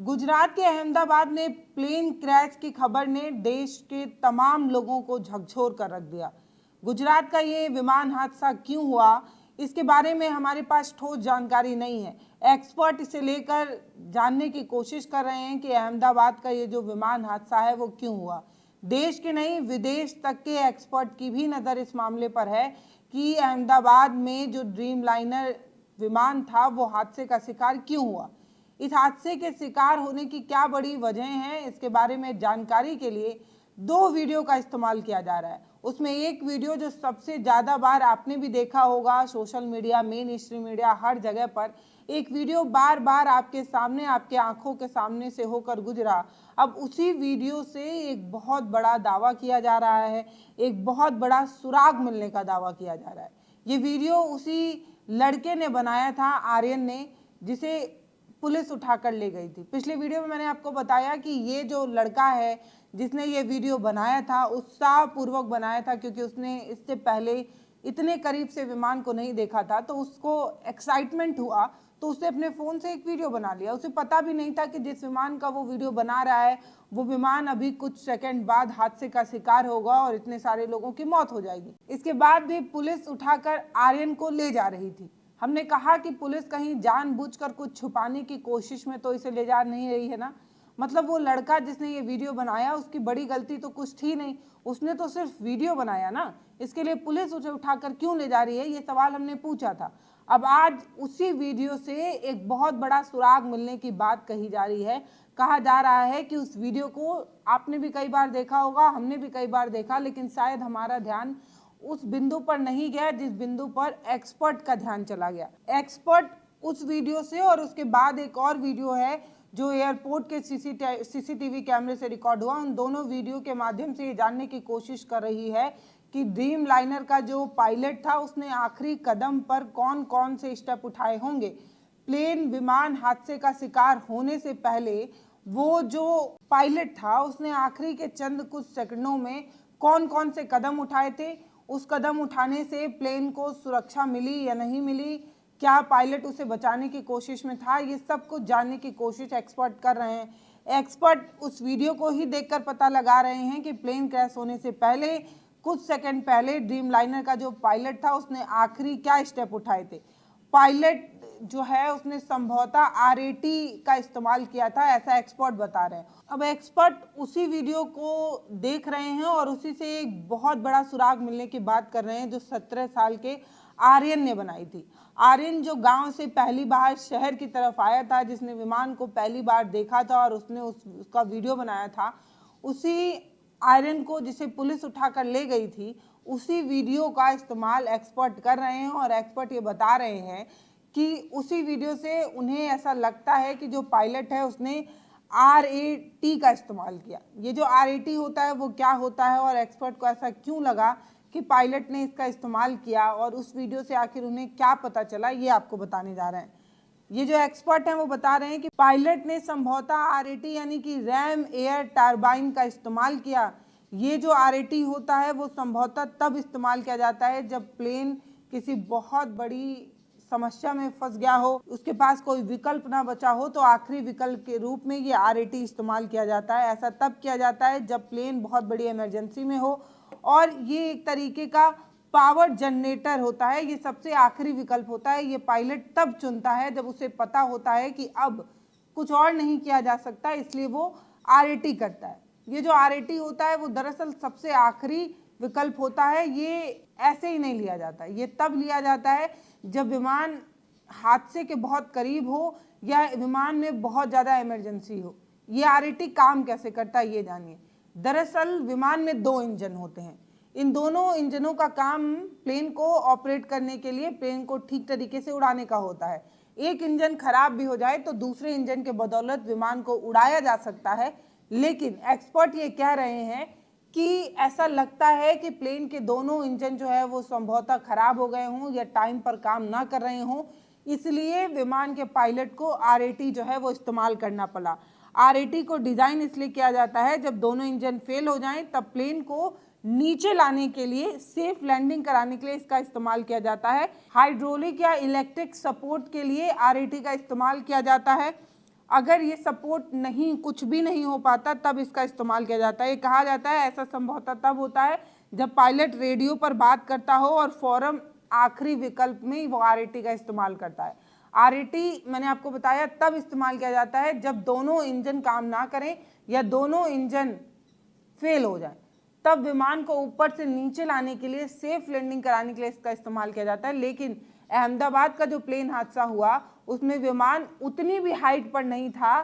गुजरात के अहमदाबाद में plane crash की खबर ने देश के तमाम लोगों को झकझोर कर रख दिया। गुजरात का ये विमान हादसा क्यों हुआ, इसके बारे में हमारे पास ठोस जानकारी नहीं है। एक्सपर्ट इसे लेकर जानने की कोशिश कर रहे हैं कि अहमदाबाद का ये जो विमान हादसा है वो क्यों हुआ। देश के नहीं विदेश तक के एक्सपर्ट की भी नज़र इस मामले पर है कि अहमदाबाद में जो ड्रीम लाइनर विमान था वो हादसे का शिकार क्यों हुआ। इस हादसे के शिकार होने की क्या बड़ी वजह हैं, इसके बारे में जानकारी के लिए दो वीडियो का इस्तेमाल किया जा रहा है। उसमें एक वीडियो जो सबसे ज़्यादा बार आपने भी देखा होगा, social media, mainstream media, हर जगह पर एक वीडियो बार बार आपके सामने, आपके आंखों के सामने से होकर गुजरा। अब उसी वीडियो से एक बहुत बड़ा दावा किया जा रहा है, एक बहुत बड़ा सुराग मिलने का दावा किया जा रहा है। ये वीडियो उसी लड़के ने बनाया था, आर्यन ने, जिसे पुलिस उठाकर ले गई थी। पिछले वीडियो में मैंने आपको बताया कि ये जो लड़का है जिसने ये वीडियो बनाया था, उत्साहपूर्वक बनाया था, क्योंकि उसने इससे पहले इतने करीब से विमान को नहीं देखा था, तो उसको एक्साइटमेंट हुआ, तो उसने अपने फ़ोन से एक वीडियो बना लिया। उसे पता भी नहीं था कि जिस विमान का वो वीडियो बना रहा है वो विमान अभी कुछ सेकंड बाद हादसे का शिकार होगा और इतने सारे लोगों की मौत हो जाएगी। इसके बाद भी पुलिस उठाकर आर्यन को ले जा रही थी। हमने कहा कि पुलिस कहीं जानबूझकर कुछ छुपाने की कोशिश में तो इसे ले जा नहीं रही है ना। मतलब वो लड़का जिसने ये वीडियो बनाया, उसकी बड़ी गलती तो कुछ थी नहीं, उसने तो सिर्फ वीडियो बनाया ना। इसके लिए पुलिस उसे उठाकर क्यों ले जा रही है, ये सवाल हमने पूछा था। अब आज उसी वीडियो से एक बहुत बड़ा सुराग मिलने की बात कही जा रही है। कहा जा रहा है कि उस वीडियो को आपने भी कई बार देखा होगा, हमने भी कई बार देखा, लेकिन शायद हमारा ध्यान उस बिंदु पर नहीं गया जिस बिंदु पर एक्सपर्ट का ध्यान चला गया। एक्सपर्ट उस वीडियो से, और उसके बाद एक और वीडियो है जो एयरपोर्ट के सीसीटीवी कैमरे से रिकॉर्ड हुआ, उन दोनों वीडियो के माध्यम से ये जानने की कोशिश कर रही है कि ड्रीम लाइनर का जो पायलट था उसने आखिरी कदम पर कौन कौन से स्टेप उठाए होंगे। प्लेन विमान हादसे का शिकार होने से पहले वो जो पायलट था उसने आखिरी के चंद कुछ सेकंडों में कौन कौन से कदम उठाए थे, उस कदम उठाने से प्लेन को सुरक्षा मिली या नहीं मिली, क्या पायलट उसे बचाने की कोशिश में था, ये सब कुछ जानने की कोशिश एक्सपर्ट कर रहे हैं। एक्सपर्ट उस वीडियो को ही देखकर पता लगा रहे हैं कि प्लेन क्रैश होने से पहले, कुछ सेकंड पहले, ड्रीम लाइनर का जो पायलट था उसने आखिरी क्या स्टेप उठाए थे। पायलट जो है उसने संभवतः आरएटी का इस्तेमाल किया था, ऐसा एक्सपर्ट बता रहे हैं। अब एक्सपर्ट उसी वीडियो को देख रहे हैं और उसी से एक बहुत बड़ा सुराग मिलने की बात कर रहे हैं जो 17 साल के आर्यन ने बनाई थी। आर्यन जो गांव से पहली बार शहर की तरफ आया था, जिसने विमान को पहली बार देखा था और उसने उसका वीडियो बनाया था, उसी आर्यन को जिसे पुलिस उठाकर ले गई थी, उसी वीडियो का इस्तेमाल एक्सपर्ट कर रहे हैं। और एक्सपर्ट ये बता रहे हैं कि उसी वीडियो से उन्हें ऐसा लगता है कि जो पायलट है उसने RAT का इस्तेमाल किया। ये जो RAT होता है वो क्या होता है और एक्सपर्ट को ऐसा क्यों लगा कि पायलट ने इसका इस्तेमाल किया, और उस वीडियो से आखिर उन्हें क्या पता चला, ये आपको बताने जा रहे हैं। ये जो एक्सपर्ट हैं वो बता रहे हैं कि पायलट ने संभवतः RAT यानी कि रैम एयर टरबाइन का इस्तेमाल किया। ये जो RAT होता है वो संभवतः तब इस्तेमाल किया जाता है जब प्लेन किसी बहुत बड़ी समस्या में फंस गया हो, उसके पास कोई विकल्प ना बचा हो, तो आखिरी विकल्प के रूप में ये RAT इस्तेमाल किया जाता है। ऐसा तब किया जाता है जब प्लेन बहुत बड़ी इमरजेंसी में हो, और ये एक तरीके का पावर जनरेटर होता है, ये सबसे आखिरी विकल्प होता है। ये पायलट तब चुनता है जब उसे पता होता है कि अब कुछ और नहीं किया जा सकता, इसलिए वो RAT करता है। ये जो RAT होता है वो दरअसल सबसे आखिरी विकल्प होता है। ये ऐसे ही नहीं लिया जाता, ये तब लिया जाता है जब विमान हादसे के बहुत करीब हो या विमान में बहुत ज़्यादा इमरजेंसी हो। ये RAT काम कैसे करता है ये जानिए। दरअसल विमान में 2 इंजन होते हैं। इन दोनों इंजनों का काम प्लेन को ऑपरेट करने के लिए, प्लेन को ठीक तरीके से उड़ाने का होता है। एक इंजन खराब भी हो जाए तो दूसरे इंजन के बदौलत विमान को उड़ाया जा सकता है। लेकिन एक्सपर्ट ये कह रहे हैं कि ऐसा लगता है कि प्लेन के दोनों इंजन जो है वो संभवतः खराब हो गए हों या टाइम पर काम ना कर रहे हों, इसलिए विमान के पायलट को RAT जो है वो इस्तेमाल करना पड़ा। RAT को डिज़ाइन इसलिए किया जाता है जब दोनों इंजन फेल हो जाएं तब प्लेन को नीचे लाने के लिए, सेफ लैंडिंग कराने के लिए इसका इस्तेमाल किया जाता है। हाइड्रोलिक या इलेक्ट्रिक सपोर्ट के लिए RAT का इस्तेमाल किया जाता है। अगर ये सपोर्ट नहीं, कुछ भी नहीं हो पाता, तब इसका इस्तेमाल किया जाता है। ये कहा जाता है ऐसा संभवतः तब होता है जब पायलट रेडियो पर बात करता हो और फौरन आखिरी विकल्प में वो आरएटी का इस्तेमाल करता है। आरएटी मैंने आपको बताया तब इस्तेमाल किया जाता है जब दोनों इंजन काम ना करें या दोनों इंजन फेल हो जाए, तब विमान को ऊपर से नीचे लाने के लिए, सेफ लैंडिंग कराने के लिए इसका इस्तेमाल किया जाता है। लेकिन अहमदाबाद का जो प्लेन हादसा हुआ उसमें विमान उतनी भी हाइट पर नहीं था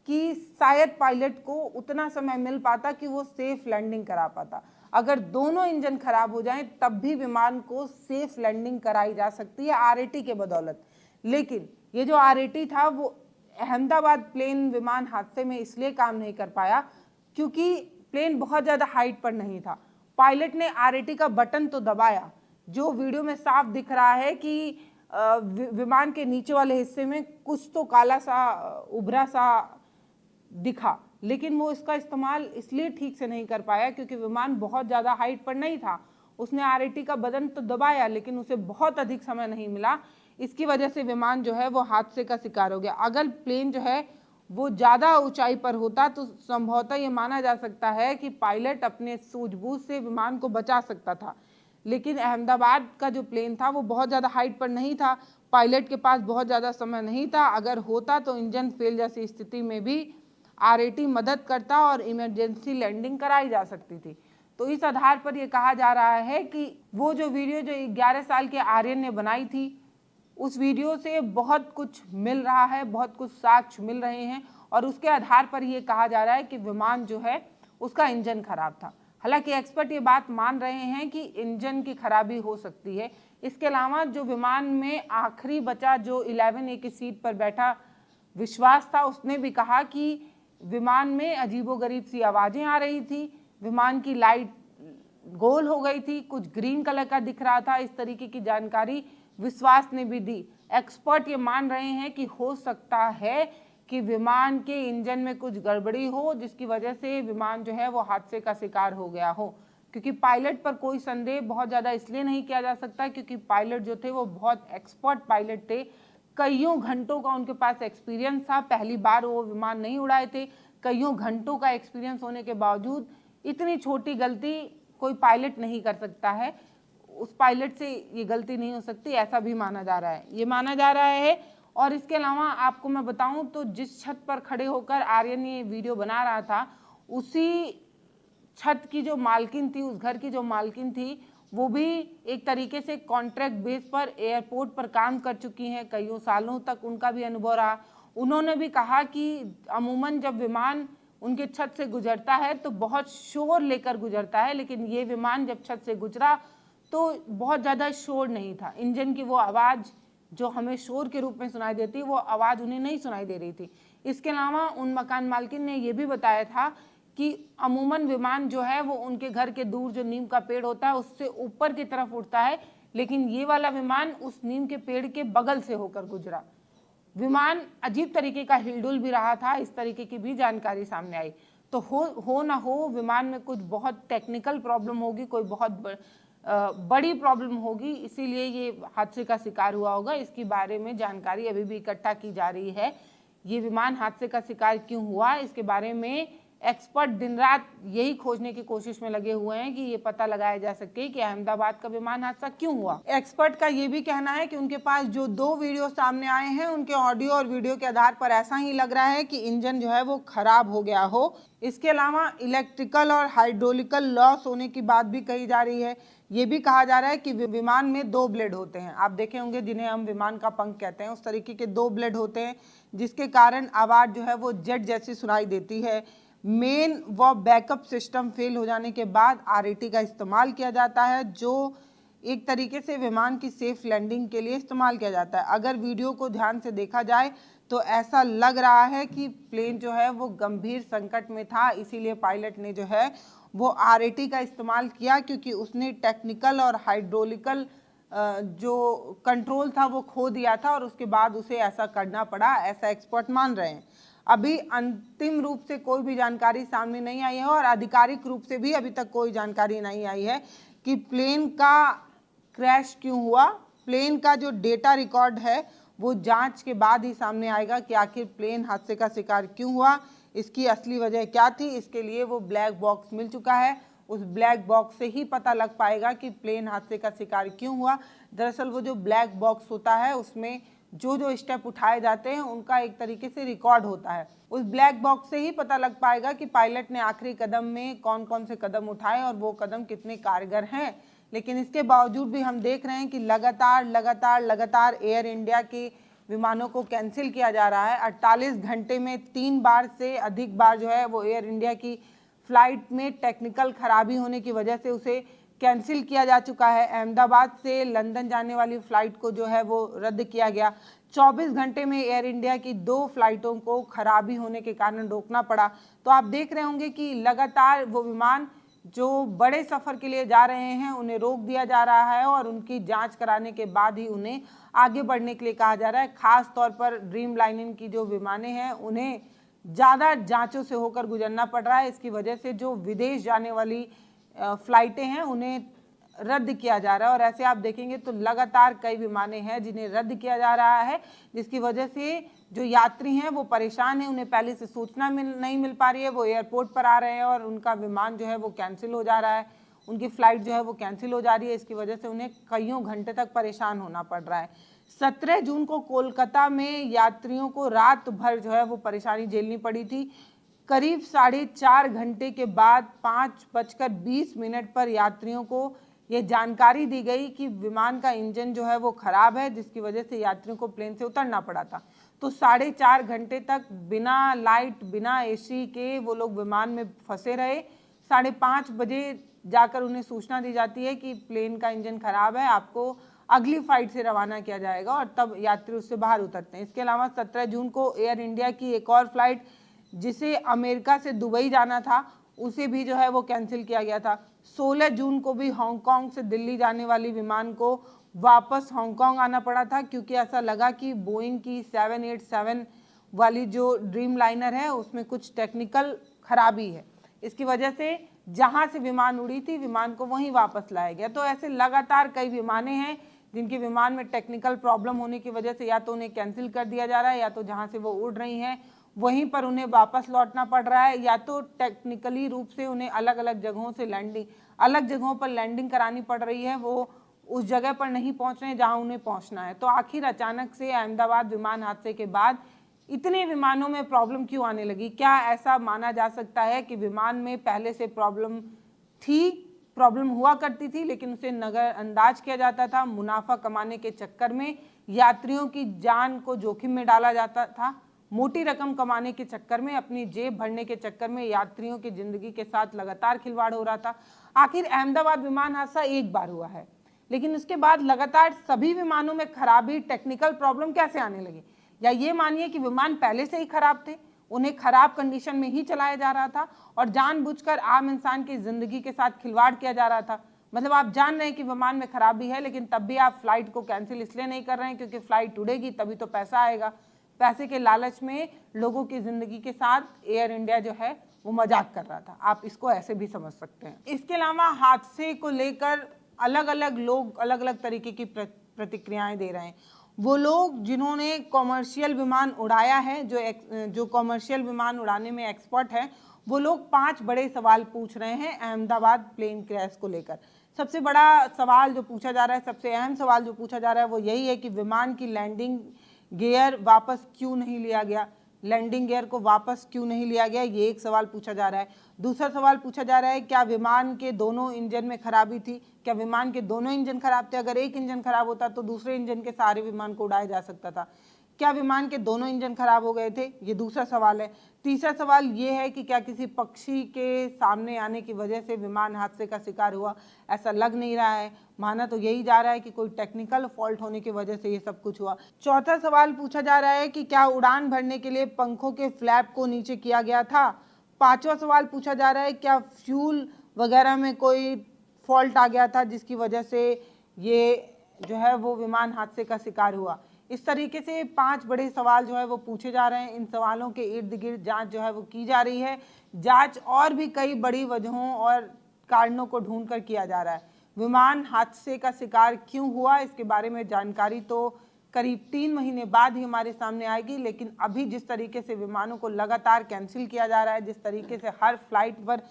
कि शायद पायलट को उतना समय मिल पाता कि वो सेफ लैंडिंग करा पाता। अगर दोनों इंजन खराब हो जाएं तब भी विमान को सेफ लैंडिंग कराई जा सकती है आरएटी के बदौलत। लेकिन ये जो आरएटी था वो अहमदाबाद प्लेन विमान हादसे में इसलिए काम नहीं कर पाया क्योंकि प्लेन बहुत ज़्यादा हाइट पर नहीं था। पायलट ने आरएटी का बटन तो दबाया, जो वीडियो में साफ दिख रहा है कि विमान के नीचे वाले हिस्से में कुछ तो काला सा उभरा सा दिखा, लेकिन वो इसका इस्तेमाल इसलिए ठीक से नहीं कर पाया क्योंकि विमान बहुत ज़्यादा हाइट पर नहीं था। उसने आरएटी का बटन तो दबाया लेकिन उसे बहुत अधिक समय नहीं मिला। इसकी वजह से विमान जो है वो हादसे का शिकार हो गया। अगर प्लेन जो है वो ज़्यादा ऊंचाई पर होता तो संभवतः ये माना जा सकता है कि पायलट अपने सूझबूझ से विमान को बचा सकता था। लेकिन अहमदाबाद का जो प्लेन था वो बहुत ज़्यादा हाइट पर नहीं था, पायलट के पास बहुत ज़्यादा समय नहीं था। अगर होता तो इंजन फेल जैसी स्थिति में भी आरएटी मदद करता और इमरजेंसी लैंडिंग कराई जा सकती थी। तो इस आधार पर यह कहा जा रहा है कि वो जो वीडियो जो 11 साल के आर्यन ने बनाई थी उस वीडियो से बहुत कुछ मिल रहा है, बहुत कुछ साक्ष्य मिल रहे हैं और उसके आधार पर यह कहा जा रहा है कि विमान जो है उसका इंजन खराब था। हालांकि एक्सपर्ट ये बात मान रहे हैं कि इंजन की खराबी हो सकती है। इसके अलावा जो विमान में आखिरी बचा जो 11A की सीट पर बैठा विश्वास था, उसने भी कहा कि विमान में अजीबोगरीब सी आवाज़ें आ रही थी, विमान की लाइट गोल हो गई थी, कुछ ग्रीन कलर का दिख रहा था। इस तरीके की जानकारी विश्वास ने भी दी। एक्सपर्ट ये मान रहे हैं कि हो सकता है कि विमान के इंजन में कुछ गड़बड़ी हो जिसकी वजह से विमान जो है वो हादसे का शिकार हो गया हो। क्योंकि पायलट पर कोई संदेह बहुत ज़्यादा इसलिए नहीं किया जा सकता क्योंकि पायलट जो थे वो बहुत एक्सपर्ट पायलट थे, कईयों घंटों का उनके पास एक्सपीरियंस था, पहली बार वो विमान नहीं उड़ाए थे। कईयों घंटों का एक्सपीरियंस होने के बावजूद इतनी छोटी गलती कोई पायलट नहीं कर सकता है, उस पायलट से ये गलती नहीं हो सकती, ऐसा भी माना जा रहा है, ये माना जा रहा है। और इसके अलावा आपको मैं बताऊं तो जिस छत पर खड़े होकर आर्यन ये वीडियो बना रहा था उसी छत की जो मालकिन थी, उस घर की जो मालकिन थी, वो भी एक तरीके से कॉन्ट्रैक्ट बेस पर एयरपोर्ट पर काम कर चुकी हैं, कईयों सालों तक उनका भी अनुभव रहा। उन्होंने भी कहा कि अमूमन जब विमान उनके छत से गुजरता है तो बहुत शोर लेकर गुजरता है, लेकिन ये विमान जब छत से गुजरा तो बहुत ज़्यादा शोर नहीं था। इंजन की वो आवाज़ जो हमें शोर के रूप में सुनाई देती है वो आवाज़ उन्हें नहीं सुनाई दे रही थी। इसके अलावा उन मकान मालकिन ने ये भी बताया था कि अमूमन विमान जो है वो उनके घर के दूर जो नीम का पेड़ होता है उससे ऊपर की तरफ उड़ता है, लेकिन ये वाला विमान उस नीम के पेड़ के बगल से होकर गुजरा। विमान अजीब तरीके का हिलडुल भी रहा था, इस तरीके की भी जानकारी सामने आई। तो हो ना हो विमान में कुछ बहुत टेक्निकल प्रॉब्लम होगी, कोई बहुत बड़ी प्रॉब्लम होगी, इसीलिए ये हादसे का शिकार हुआ होगा। इसके बारे में जानकारी अभी भी इकट्ठा की जा रही है। ये विमान हादसे का शिकार क्यों हुआ, इसके बारे में एक्सपर्ट दिन रात यही खोजने की कोशिश में लगे हुए हैं कि ये पता लगाया जा सके कि अहमदाबाद का विमान हादसा क्यों हुआ। एक्सपर्ट का ये भी कहना है कि उनके पास जो 2 वीडियो सामने आए हैं उनके ऑडियो और वीडियो के आधार पर ऐसा ही लग रहा है कि इंजन जो है वो खराब हो गया हो। इसके अलावा इलेक्ट्रिकल और हाइड्रोलिकल लॉस होने की बात भी कही जा रही है। ये भी कहा जा रहा है कि विमान में 2 ब्लेड होते हैं, आप देखे होंगे जिन्हें हम विमान का पंख कहते हैं, उस तरीके के 2 ब्लेड होते हैं जिसके कारण आवाज़ जो है वो जेट जैसी सुनाई देती है। मेन व बैकअप सिस्टम फेल हो जाने के बाद आरएटी का इस्तेमाल किया जाता है जो एक तरीके से विमान की सेफ लैंडिंग के लिए इस्तेमाल किया जाता है। अगर वीडियो को ध्यान से देखा जाए तो ऐसा लग रहा है कि प्लेन जो है वो गंभीर संकट में था, इसीलिए पायलट ने जो है वो आरएटी का इस्तेमाल किया क्योंकि उसने टेक्निकल और हाइड्रोलिकल जो कंट्रोल था वो खो दिया था और उसके बाद उसे ऐसा करना पड़ा, ऐसा एक्सपर्ट मान रहे हैं। अभी अंतिम रूप से कोई भी जानकारी सामने नहीं आई है और आधिकारिक रूप से भी अभी तक कोई जानकारी नहीं आई है कि प्लेन का क्रैश क्यों हुआ। प्लेन का जो डेटा रिकॉर्ड है वो जांच के बाद ही सामने आएगा कि आखिर प्लेन हादसे का शिकार क्यों हुआ, इसकी असली वजह क्या थी। इसके लिए वो ब्लैक बॉक्स मिल चुका है, उस ब्लैक बॉक्स से ही पता लग पाएगा कि प्लेन हादसे का शिकार क्यों हुआ। दरअसल वो जो ब्लैक बॉक्स होता है उसमें जो जो स्टेप उठाए जाते हैं उनका एक तरीके से रिकॉर्ड होता है। उस ब्लैक बॉक्स से ही पता लग पाएगा कि पायलट ने आखिरी कदम में कौन कौन से कदम उठाए और वो कदम कितने कारगर हैं। लेकिन इसके बावजूद भी हम देख रहे हैं कि लगातार एयर इंडिया के विमानों को कैंसिल किया जा रहा है। 48 घंटे में 3 बार से अधिक बार जो है वो एयर इंडिया की फ्लाइट में टेक्निकल खराबी होने की वजह से उसे कैंसिल किया जा चुका है। अहमदाबाद से लंदन जाने वाली फ़्लाइट को जो है वो रद्द किया गया। 24 घंटे में एयर इंडिया की 2 फ्लाइटों को खराबी होने के कारण रोकना पड़ा। तो आप देख रहे होंगे कि लगातार वो विमान जो बड़े सफ़र के लिए जा रहे हैं उन्हें रोक दिया जा रहा है और उनकी जांच कराने के बाद ही उन्हें आगे बढ़ने के लिए कहा जा रहा है। ख़ास तौर पर ड्रीम लाइनर की जो विमानें हैं उन्हें ज़्यादा जांचों से होकर गुजरना पड़ रहा है। इसकी वजह से जो विदेश जाने वाली फ़्लाइटें हैं उन्हें रद्द किया जा रहा है और ऐसे आप देखेंगे तो लगातार कई विमानें हैं जिन्हें रद्द किया जा रहा है, जिसकी वजह से जो यात्री हैं वो परेशान हैं, उन्हें पहले से सूचना नहीं मिल पा रही है, वो एयरपोर्ट पर आ रहे हैं और उनका विमान जो है वो कैंसिल हो जा रहा है, उनकी फ़्लाइट जो है वो कैंसिल हो जा रही है। इसकी वजह से उन्हें कईयों घंटे तक परेशान होना पड़ रहा है। 17 जून को कोलकाता में यात्रियों को रात भर जो है वो परेशानी झेलनी पड़ी थी। करीब 4.5 घंटे के बाद 5:20 पर यात्रियों को ये जानकारी दी गई कि विमान का इंजन जो है वो ख़राब है, जिसकी वजह से यात्रियों को प्लेन से उतरना पड़ा था। तो 4.5 घंटे तक बिना लाइट बिना एसी के वो लोग विमान में फंसे रहे। 5:30 बजे जाकर उन्हें सूचना दी जाती है कि प्लेन का इंजन ख़राब है, आपको अगली फ़्लाइट से रवाना किया जाएगा और तब यात्री उससे बाहर उतरते हैं। इसके अलावा 17 जून को एयर इंडिया की एक और फ्लाइट जिसे अमेरिका से दुबई जाना था उसे भी जो है वो कैंसिल किया गया था। 16 जून को भी हांगकांग से दिल्ली जाने वाली विमान को वापस हांगकांग आना पड़ा था, क्योंकि ऐसा लगा कि बोइंग की 787 वाली जो ड्रीम लाइनर है उसमें कुछ टेक्निकल खराबी है। इसकी वजह से जहां से विमान उड़ी थी विमान को वहीं वापस लाया गया। तो ऐसे लगातार कई विमानें हैं जिनके विमान में टेक्निकल प्रॉब्लम होने की वजह से या तो उन्हें कैंसिल कर दिया जा रहा है या तो जहां से वो उड़ रही हैं वहीं पर उन्हें वापस लौटना पड़ रहा है, या तो टेक्निकली रूप से उन्हें अलग अलग जगहों पर लैंडिंग करानी पड़ रही है, वो उस जगह पर नहीं पहुंच रहे हैं जहां उन्हें पहुंचना है। तो आखिर अचानक से अहमदाबाद विमान हादसे के बाद इतने विमानों में प्रॉब्लम क्यों आने लगी? क्या ऐसा माना जा सकता है कि विमान में पहले से प्रॉब्लम हुआ करती थी लेकिन उसे नज़रअंदाज किया जाता था, मुनाफा कमाने के चक्कर में यात्रियों की जान को जोखिम में डाला जाता था, मोटी रकम कमाने के चक्कर में, अपनी जेब भरने के चक्कर में यात्रियों की जिंदगी के साथ लगातार खिलवाड़ हो रहा था। आखिर अहमदाबाद विमान हादसा एक बार हुआ है, लेकिन उसके बाद लगातार सभी विमानों में खराबी, टेक्निकल प्रॉब्लम कैसे आने लगी? या ये मानिए कि विमान पहले से ही खराब थे, उन्हें खराब कंडीशन में ही चलाया जा रहा था और जानबूझकर आम इंसान की जिंदगी के साथ खिलवाड़ किया जा रहा था। मतलब आप जान रहे हैं कि विमान में खराबी है, लेकिन तब भी आप फ्लाइट को कैंसिल इसलिए नहीं कर रहे हैं क्योंकि फ्लाइट उड़ेगी तभी तो पैसा आएगा। पैसे के लालच में लोगों की जिंदगी के साथ एयर इंडिया जो है वो मजाक कर रहा था। आप इसको ऐसे भी समझ सकते हैं। इसके अलावा हादसे को लेकर अलग अलग लोग अलग अलग तरीके की प्रतिक्रियाएं दे रहे हैं। वो लोग जिन्होंने कॉमर्शियल विमान उड़ाया है, जो कॉमर्शियल विमान उड़ाने में एक्सपर्ट है, वो लोग 5 बड़े सवाल पूछ रहे हैं अहमदाबाद प्लेन क्रैश को लेकर। सबसे बड़ा सवाल जो पूछा जा रहा है, सबसे अहम सवाल जो पूछा जा रहा है वो यही है कि विमान की लैंडिंग गियर वापस क्यों नहीं लिया गया, लैंडिंग गियर को वापस क्यों नहीं लिया गया, ये एक सवाल पूछा जा रहा है। दूसरा सवाल पूछा जा रहा है क्या विमान के दोनों इंजन में खराबी थी, क्या विमान के दोनों इंजन खराब थे? अगर एक इंजन खराब होता तो दूसरे इंजन के सहारे विमान को उड़ाया जा सकता था। क्या विमान के दोनों इंजन खराब हो गए थे? ये दूसरा सवाल है। तीसरा सवाल ये है कि क्या किसी पक्षी के सामने आने की वजह से विमान हादसे का शिकार हुआ? ऐसा लग नहीं रहा है, माना तो यही जा रहा है कि कोई टेक्निकल फॉल्ट होने की वजह से ये सब कुछ हुआ। चौथा सवाल पूछा जा रहा है कि क्या उड़ान भरने के लिए पंखों के फ्लैप को नीचे किया गया था? पांचवा सवाल पूछा जा रहा है क्या फ्यूल वगैरह में कोई फॉल्ट आ गया था जिसकी वजह से ये जो है वो विमान हादसे का शिकार हुआ? इस तरीके से 5 बड़े सवाल जो है वो पूछे जा रहे हैं। इन सवालों के इर्द गिर्द जांच जो है वो की जा रही है। जांच और भी कई बड़ी वजहों और कारणों को ढूंढ कर किया जा रहा है। विमान हादसे का शिकार क्यों हुआ इसके बारे में जानकारी तो करीब 3 महीने बाद ही हमारे सामने आएगी। लेकिन अभी जिस तरीके से विमानों को लगातार कैंसिल किया जा रहा है, जिस तरीके से हर फ्लाइट पर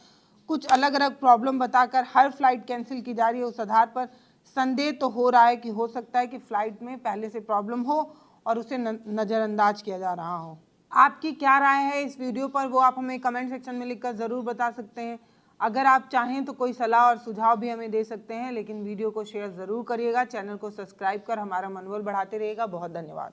कुछ अलग अलग प्रॉब्लम बताकर हर फ्लाइट कैंसिल की जा रही है, उस आधार पर संदेह तो हो रहा है कि हो सकता है कि फ्लाइट में पहले से प्रॉब्लम हो और उसे नज़रअंदाज किया जा रहा हो। आपकी क्या राय है इस वीडियो पर, वो आप हमें कमेंट सेक्शन में लिखकर ज़रूर बता सकते हैं। अगर आप चाहें तो कोई सलाह और सुझाव भी हमें दे सकते हैं, लेकिन वीडियो को शेयर ज़रूर करिएगा। चैनल को सब्सक्राइब कर हमारा मनोबल बढ़ाते रहिएगा। बहुत धन्यवाद।